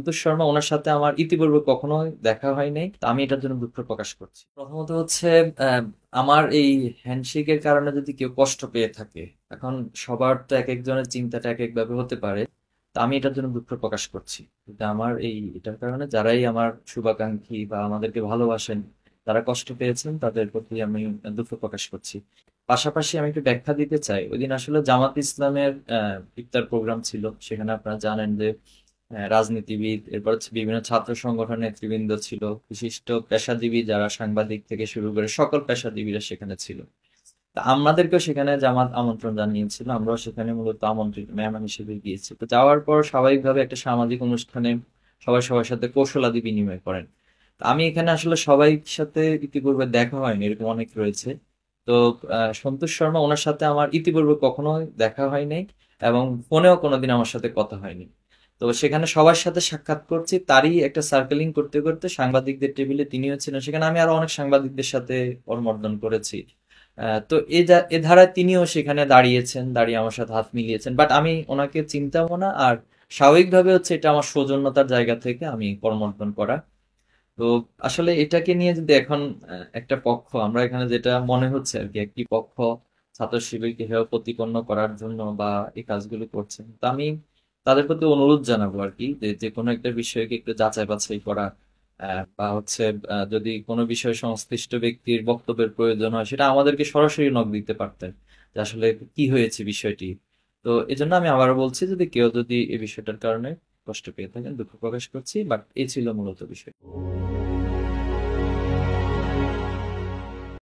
সন্তোষ শর্মা ওনার সাথে আমার ইতিপূর্বে কখনো দেখা হয় নাই, তো আমি এটার জন্য দুঃখ প্রকাশ করছি। প্রথমত হচ্ছে আহ, আমার এই হ্যান্ডশেকের কারণে যদি কেউ কষ্ট পেয়ে থাকে, এখন সবার তো এক একজনের চিন্তাটা এক একভাবে হতে পারে, তো আমি এটার জন্য দুঃখ প্রকাশ করছি। কিন্তু আমার এটার কারণে যারাই আমার শুভাকাঙ্ক্ষী বা আমাদেরকে ভালোবাসেন, তারা কষ্ট পেয়েছেন, তাদের প্রতি আমি দুঃখ প্রকাশ করছি। পাশাপাশি আমি একটু ব্যাখ্যা দিতে চাই, ওইদিন আসলে জামাত ইসলামের ইফতার প্রোগ্রাম ছিল। সেখানে আপনারা জানেন যে রাজনীতিবিদ, এরপর হচ্ছে বিভিন্ন ছাত্র সংগঠনের নেতৃবৃন্দ ছিল, বিশিষ্ট পেশাজীবী যারা সাংবাদিক থেকে শুরু করে সকল পেশাজীবীরা সেখানে ছিল। তা আমাদেরকেও সেখানে জামাত আমন্ত্রণ জানিয়েছিল, আমরাও সেখানে মূলত আমন্ত্রিত মেহমান হিসেবে গিয়েছি। তো যাওয়ার পর স্বাভাবিকভাবে একটা সামাজিক অনুষ্ঠানে সবাই সবার সাথে কৌশলাদি বিনিময় করেন। তো আমি এখানে আসলে সবাই সাথে ইতিপূর্বে দেখা হয়নি, এরকম অনেক রয়েছে। তো সন্তোষ শর্মা ওনার সাথে আমার ইতিপূর্বে কখনো দেখা হয় নাই, এবং ফোনেও কোনোদিন আমার সাথে কথা হয়নি। তো সেখানে সবার সাথে সাক্ষাৎ করছি, তারই একটা সার্কেলিং করতে করতে সাংবাদিকদের টেবিলে তিনিও ছিলেন সেখানে, আমি আরো অনেক সাংবাদিকদের সাথে করমর্দন করেছি। তো এ ধারায় তিনিও সেখানে দাঁড়িয়েছেন, দাঁড়িয়ে আমার সাথে হাত মিলিয়েছেন, বাট আমি ওনাকে চিনতামও না। আর স্বাভাবিকভাবে হচ্ছে এটা আমার সৌজন্যতার জায়গা থেকে আমি করমর্দন করা। তো আসলে এটাকে নিয়ে যদি এখন একটা পক্ষ, আমরা এখানে যেটা মনে হচ্ছে আর কি, একটি পক্ষ ছাত্র শিবিরকে হেয় প্রতিপন্ন করার জন্য বা এই কাজগুলো করছেন, তো আমি তাদের প্রতি অনুরোধ জানাবো আর কি, যে যে কোনো একটা বিষয়কে একটু যাচাই বাছাই করা, বা হচ্ছে যদি কোনো বিষয়ে সংশ্লিষ্ট ব্যক্তির বক্তব্যের প্রয়োজন হয়, সেটা আমাদেরকে সরাসরি নক দিতে পারতেন যে আসলে কি হয়েছে বিষয়টি। তো এজন্য আমি আবারও বলছি, যদি কেউ যদি এই বিষয়টার কারণে কষ্ট পেয়ে থাকেন, দুঃখ প্রকাশ করছি, বাট এই ছিল মূলত বিষয়।